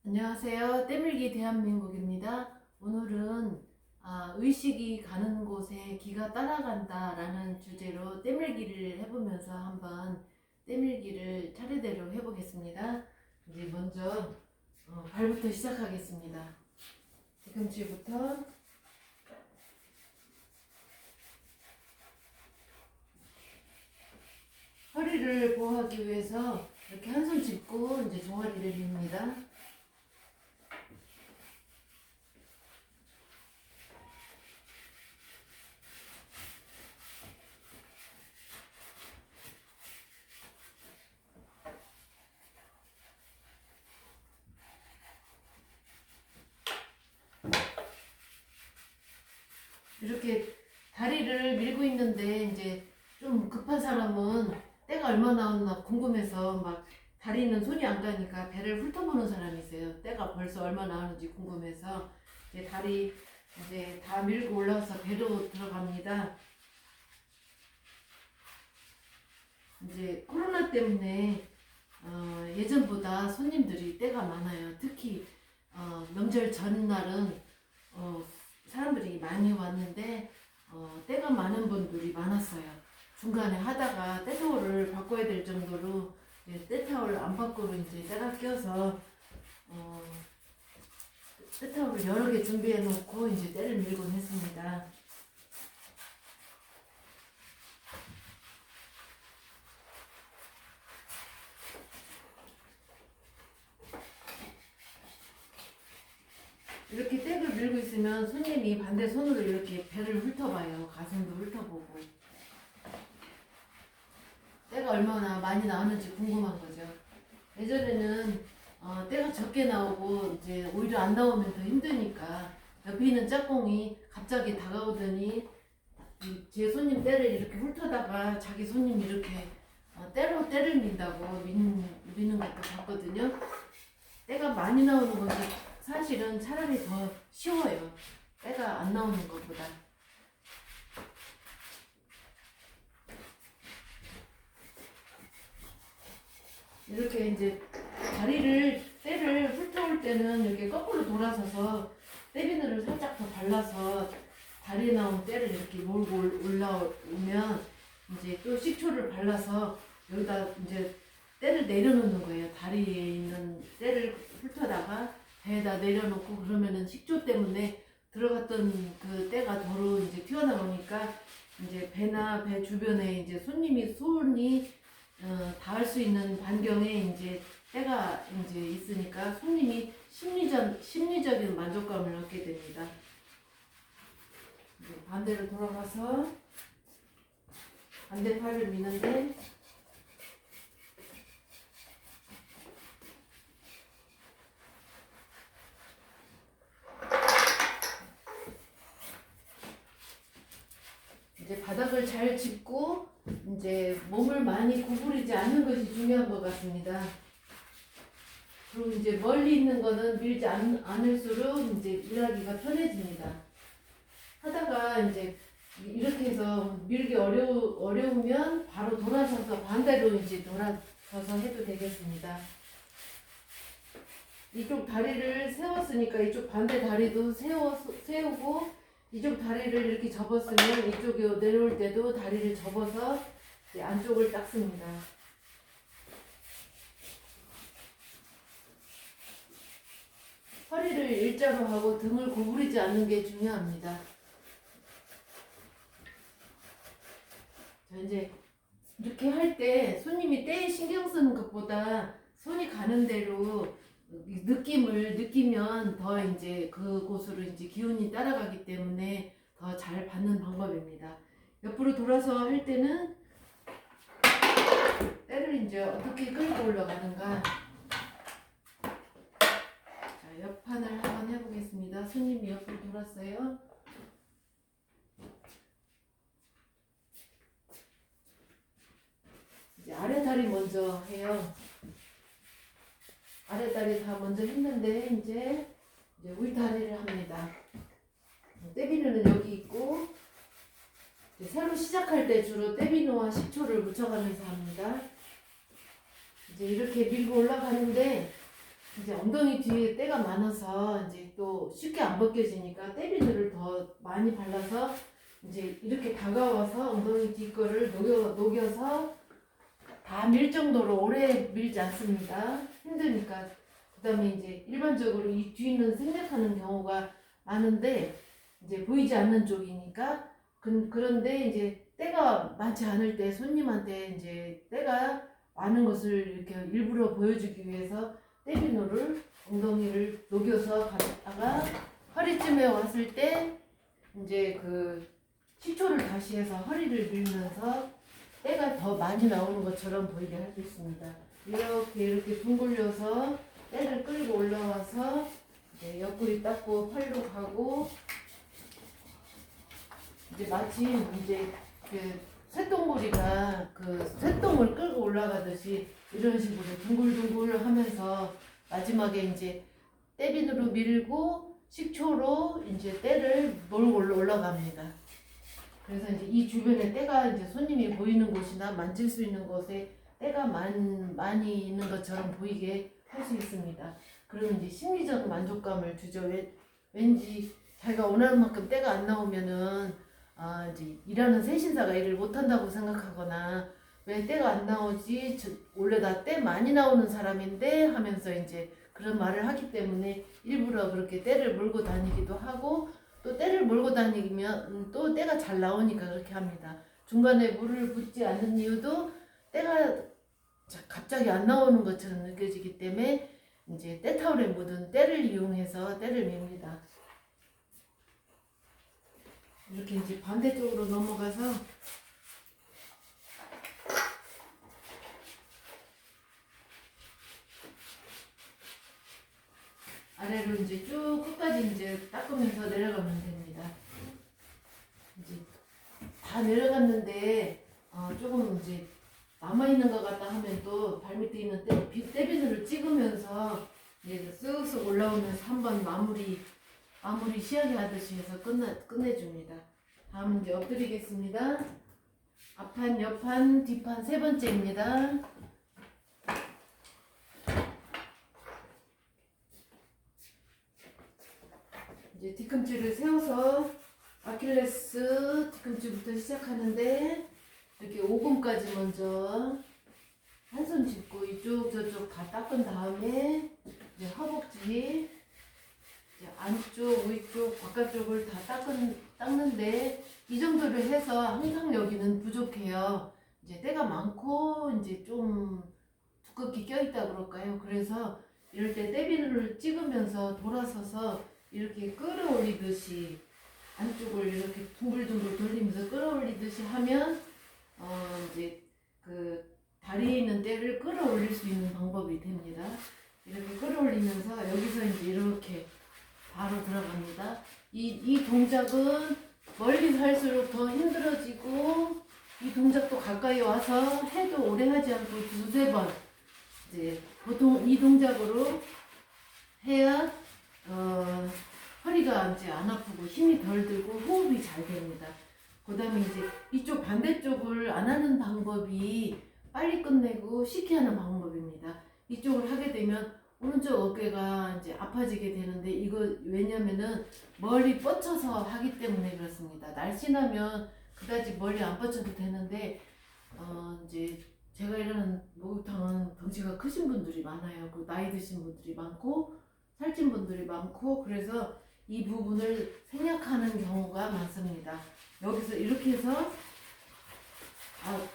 안녕하세요. 때밀기 대한민국입니다. 오늘은 의식이 가는 곳에 기가 따라간다 라는 주제로 때밀기를 해보면서 한번 때밀기를 차례대로 해보겠습니다. 이제 먼저 발부터 시작하겠습니다. 뒤꿈치부터 허리를 보호하기 위해서 이렇게 한 손 짚고 이제 종아리를 밉니다. 이렇게 다리를 밀고 있는데 이제 좀 급한 사람은 때가 얼마 나왔나 궁금해서 막 다리는 손이 안 가니까 배를 훑어보는 사람이 있어요. 때가 벌써 얼마 나오는지 궁금해서 이제 다리 이제 다 밀고 올라와서 배로 들어갑니다. 이제 코로나 때문에 예전보다 손님들이 때가 많아요. 특히 명절 전날은 사람들이 많이 왔는데 때가 많은 분들이 많았어요. 중간에 하다가 때타올을 바꿔야 될 정도로 때타올 안 바꾸고 이제 때가 껴서 때타올을 여러 개 준비해 놓고 이제 때를 밀곤 했습니다. 이렇게 때를 밀고 있으면 손님이 반대 손으로 이렇게 배를 훑어봐요. 가슴도 훑어보고. 때가 얼마나 많이 나오는지 궁금한 거죠. 예전에는 때가 적게 나오고 이제 오히려 안 나오면 더 힘드니까 옆에 있는 짝꿍이 갑자기 다가오더니 제 손님 때를 이렇게 훑어다가 자기 손님 이렇게 때로 때를 민다고 미는 것도 봤거든요. 때가 많이 나오는 것이 사실은 차라리 더 쉬워요. 때가 안 나오는 것보다. 이렇게 이제 때를 훑어올 때는 이렇게 거꾸로 돌아서서 때비누를 살짝 더 발라서 다리에 나온 때를 이렇게 몰고 올라오면 이제 또 식초를 발라서 여기다 이제 때를 내려놓는 거예요. 다리에 있는 때를 훑어다가 배에다 내려놓고 그러면은 식초 때문에 들어갔던 그 때가 도로 이제 튀어나오니까 이제 배나 배 주변에 이제 손이 닿을 수 있는 반경에 이제 때가 이제 있으니까 손님이 심리적인 만족감을 얻게 됩니다. 반대로 돌아가서 반대 팔을 미는데 이제 바닥을 잘 짚고 이제 몸을 많이 구부리지 않는 것이 중요한 것 같습니다. 그리고 이제 멀리 있는 거는 밀지 않을수록 이제 일하기가 편해집니다. 하다가 이제 이렇게 해서 밀기 어려우면 바로 돌아서서 반대로 이제 돌아서서 해도 되겠습니다. 이쪽 다리를 세웠으니까 이쪽 반대 다리도 세우고 이쪽 다리를 이렇게 접었으면 이쪽에 내려올 때도 다리를 접어서 이제 안쪽을 닦습니다. 허리를 일자로 하고 등을 구부리지 않는 게 중요합니다. 자, 이제 이렇게 할 때 손님이 때에 신경 쓰는 것보다 손이 가는 대로 느낌을 느끼면 더 이제 그곳으로 이제 기운이 따라가기 때문에 더 잘 받는 방법입니다. 옆으로 돌아서 할 때는 때를 이제 어떻게 끌고 올라가는가. 자, 옆판을 한번 해보겠습니다. 손님이 옆으로 돌았어요. 이제 아래 다리 먼저 해요. 아래다리 다 먼저 했는데 이제 윗다리를 합니다. 때비누는 여기 있고 새로 시작할 때 주로 때비누와 식초를 묻혀가면서 합니다. 이제 이렇게 밀고 올라가는데 이제 엉덩이 뒤에 때가 많아서 이제 또 쉽게 안 벗겨지니까 때비누를 더 많이 발라서 이제 이렇게 다가와서 엉덩이 뒤 거를 녹여서 다 밀 정도로 오래 밀지 않습니다. 힘드니까. 그 다음에 이제 일반적으로 이 뒤는 생략하는 경우가 많은데 이제 보이지 않는 쪽이니까 그런데 이제 때가 많지 않을 때 손님한테 이제 때가 많은 것을 이렇게 일부러 보여주기 위해서 때비누를 엉덩이를 녹여서 갖다가 허리쯤에 왔을 때 이제 그 식초를 다시 해서 허리를 밀면서 때가 더 많이 나오는 것처럼 보이게 할 수 있습니다. 이렇게 둥글려서 때를 끌고 올라와서 이제 옆구리 닦고 팔로 가고 이제 마치 이제 그 쇳덩구리가 그 쇳덩을 끌고 올라가듯이 이런 식으로 둥글둥글 하면서 마지막에 이제 때비누로 밀고 식초로 이제 때를 몰고 올라갑니다. 그래서 이제 이 주변에 때가 이제 손님이 보이는 곳이나 만질 수 있는 곳에 때가 많이 있는 것처럼 보이게 할 수 있습니다. 그러면 이제 심리적 만족감을 주죠. 왠지 자기가 원하는 만큼 때가 안 나오면은 이제 일하는 세신사가 일을 못한다고 생각하거나 왜 때가 안 나오지? 원래 나 때 많이 나오는 사람인데 하면서 이제 그런 말을 하기 때문에 일부러 그렇게 때를 몰고 다니기도 하고 또 때를 몰고 다니면 또 때가 잘 나오니까 그렇게 합니다. 중간에 물을 붓지 않는 이유도 때가 갑자기 안 나오는 것처럼 느껴지기 때문에 이제 때타올에 묻은 때를 이용해서 때를 밉니다. 이렇게 이제 반대쪽으로 넘어가서 아래로 이제 쭉 끝까지 이제 닦으면서 내려가면 됩니다. 이제 다 내려갔는데 조금 이제 남아있는 것 같다 하면 또 발밑에 있는 때비누를 찍으면서 이제 쓱쓱 올라오면서 한번 마무리 시하게 하듯이 해서 끝내줍니다. 다음은 이제 엎드리겠습니다. 앞판, 옆판, 뒷판 세 번째입니다. 이제 뒤꿈치를 세워서 아킬레스 뒤꿈치부터 시작하는데 이렇게 오금까지 먼저 한 손 짚고 이쪽 저쪽 다 닦은 다음에 이제 허벅지 이제 안쪽 위쪽 바깥쪽을 다 닦는데 이 정도를 해서 항상 여기는 부족해요. 이제 때가 많고 이제 좀 두껍게 껴있다 그럴까요? 그래서 이럴 때 때비누를 찍으면서 돌아서서 이렇게 끌어올리듯이 안쪽을 이렇게 둥글둥글 돌리면서 끌어올리듯이 하면 이제 그 다리에 있는 때를 끌어올릴 수 있는 방법이 됩니다. 이렇게 끌어올리면서 여기서 이제 이렇게 바로 들어갑니다. 이 동작은 멀리서 할수록 더 힘들어지고 이 동작도 가까이 와서 해도 오래 하지 않고 두세 번 이제 보통 이 동작으로 해야 허리가 이제 안 아프고 힘이 덜 들고 호흡이 잘 됩니다. 그 다음에 이제 이쪽 반대쪽을 안 하는 방법이 빨리 끝내고 쉽게 하는 방법입니다. 이쪽을 하게 되면 오른쪽 어깨가 이제 아파지게 되는데 이거 왜냐면은 멀리 뻗쳐서 하기 때문에 그렇습니다. 날씬하면 그다지 멀리 안 뻗쳐도 되는데 이제 제가 일하는 목욕탕은 덩치가 크신 분들이 많아요. 그 나이 드신 분들이 많고 살찐 분들이 많고 그래서 이 부분을 생략하는 경우가 많습니다. 여기서 이렇게 해서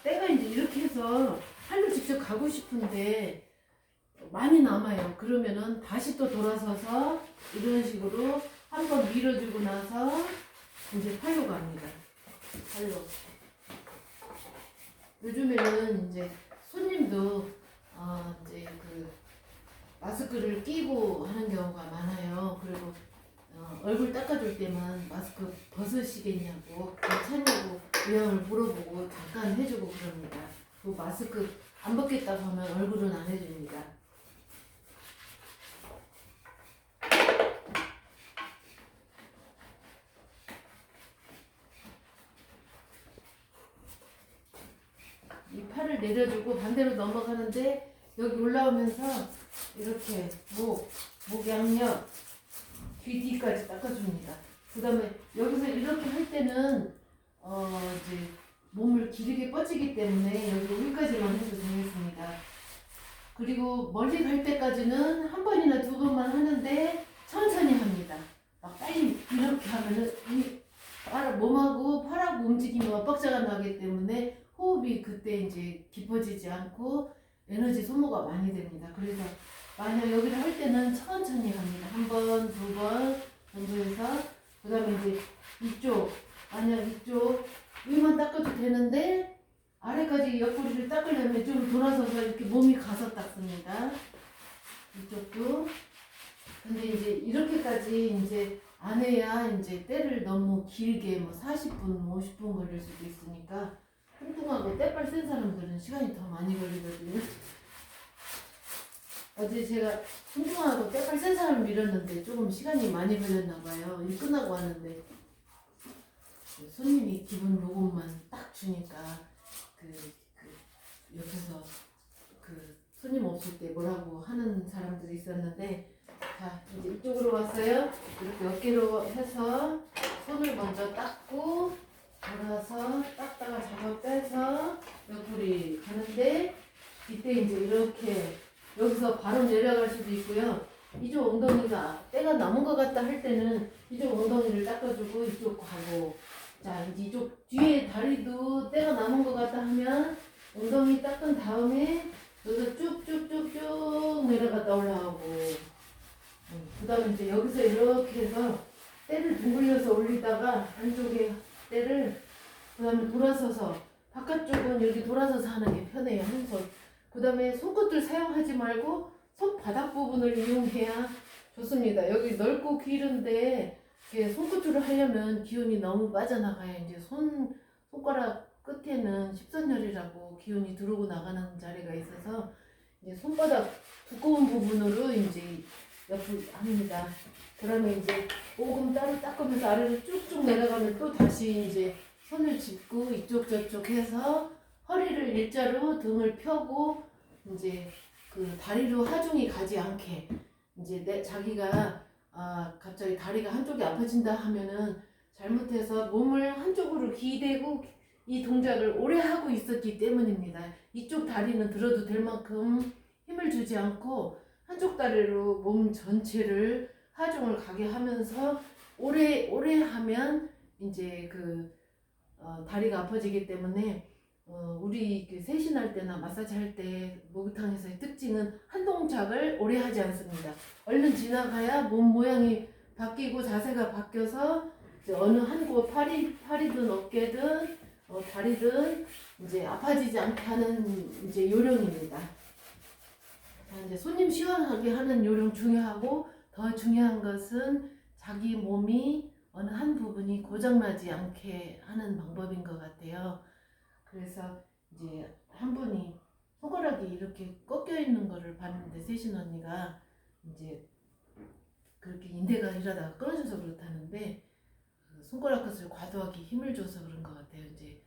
때가 이제 이렇게 해서 팔로 직접 가고 싶은데 많이 남아요. 그러면은 다시 또 돌아서서 이런 식으로 한번 밀어주고 나서 이제 팔로 갑니다. 팔로. 요즘에는 이제 손님도 이제 그 마스크를 끼고 하는 경우가 많아요. 그리고 얼굴 닦아줄 때만 마스크 벗으시겠냐고 괜찮냐고 요양을 물어보고 잠깐 해주고 그럽니다. 그 마스크 안 벗겠다고 하면 얼굴은 안 해줍니다. 이 팔을 내려주고 반대로 넘어가는데 여기 올라오면서 이렇게 목 양옆, 귀 뒤까지 닦아줍니다. 그 다음에 여기서 이렇게 할 때는 이제 몸을 길게 뻗치기 때문에 여기 위까지만 해도 되겠습니다. 그리고 멀리 갈 때까지는 한 번이나 두 번만 하는데 천천히 합니다. 막 빨리 이렇게 하면은 이 몸하고 팔하고 움직이면 엇박자가 나기 때문에 호흡이 그때 이제 깊어지지 않고 에너지 소모가 많이 됩니다. 그래서 만약 여기를 할 때는 천천히 합니다. 한 번, 두 번 정도 해서 그 다음에 이제 이쪽 만약 이쪽 위만 닦아도 되는데 아래까지 옆구리를 닦으려면 좀 돌아서서 이렇게 몸이 가서 닦습니다. 이쪽도. 근데 이제 이렇게까지 이제 안 해야 이제 때를 너무 길게 뭐 40분, 50분 걸릴 수도 있으니까 뚱뚱하고 때빨 센 사람들은 시간이 더 많이 걸리거든요. 어제 제가 뚱뚱하고 때빨 센 사람 밀었는데 조금 시간이 많이 걸렸나 봐요. 일 끝나고 왔는데 손님이 기본 요금만 딱 주니까 옆에서 손님 없을 때 뭐라고 하는 사람들이 있었는데, 자 이제 이쪽으로 왔어요. 이렇게 어깨로 해서 손을 먼저 닦고 돌아서 닦다가 잡아 빼서 옆구리 가는데, 이때 이제 이렇게 여기서 바로 내려갈 수도 있고요. 이쪽 엉덩이가 때가 남은 것 같다 할 때는 이쪽 엉덩이를 닦아주고 이쪽 가고, 자 이제 이쪽 뒤에 다리도 때가 남은 것 같다 하면 엉덩이 닦은 다음에 여기서 쭉쭉쭉쭉 내려갔다 올라가고, 그 다음에 이제 여기서 이렇게 해서 때를 둥글려서 올리다가 안쪽에 때를 그 다음에 돌아서서 바깥쪽은 이렇게 돌아서서 하는 게 편해요. 한 손. 그 다음에 손끝을 사용하지 말고 손바닥 부분을 이용해야 좋습니다. 여기 넓고 길은데 손끝으로 하려면 기운이 너무 빠져나가요. 이제 손가락 끝에는 십선혈이라고 기운이 들어오고 나가는 자리가 있어서 이제 손바닥 두꺼운 부분으로 이제 옆을 합니다. 그러면 이제 오금 따로 닦으면서 아래로 쭉쭉 내려가면 또 다시 이제 손을 짚고 이쪽 저쪽 해서 허리를 일자로 등을 펴고 이제 다리로 하중이 가지 않게, 이제 자기가 갑자기 다리가 한쪽이 아파진다 하면은 잘못해서 몸을 한쪽으로 기대고 이 동작을 오래 하고 있었기 때문입니다. 이쪽 다리는 들어도 될 만큼 힘을 주지 않고 한쪽 다리로 몸 전체를 하중을 가게 하면서 오래 하면 이제 다리가 아파지기 때문에 우리 세신할 때나 마사지 할 때 목욕탕에서의 특징은 한 동작을 오래 하지 않습니다. 얼른 지나가야 몸 모양이 바뀌고 자세가 바뀌어서 이제 어느 한 곳 팔이든 어깨든 다리든 이제 아파지지 않게 하는 이제 요령입니다. 이제 손님 시원하게 하는 요령 중요하고, 더 중요한 것은 자기 몸이 어느 한 부분이 고장나지 않게 하는 방법인 것 같아요. 그래서 이제 한 분이 손가락이 이렇게 꺾여 있는 거를 봤는데, 세신 언니가 이제 그렇게 인대가 일하다가 끊어져서 그렇다는데 손가락 끝을 과도하게 힘을 줘서 그런 것 같아요. 이제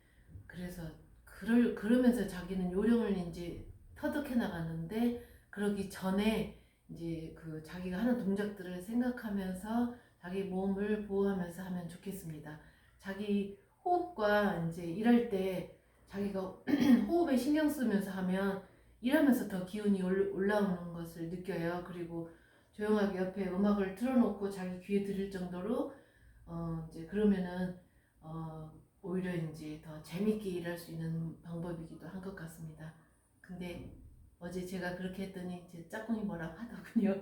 그래서 그러면서 자기는 요령을 이제 터득해 나가는데, 그러기 전에 이제 자기가 하는 동작들을 생각하면서 자기 몸을 보호하면서 하면 좋겠습니다. 자기 호흡과 이제 일할 때 자기가 호흡에 신경 쓰면서 하면 일하면서 더 기운이 올라오는 것을 느껴요. 그리고 조용하게 옆에 음악을 틀어놓고 자기 귀에 들릴 정도로 이제 그러면은 오히려 이제 더 재밌게 일할 수 있는 방법이기도 한 것 같습니다. 근데 어제 제가 그렇게 했더니 제 짝꿍이 뭐라고 하더군요.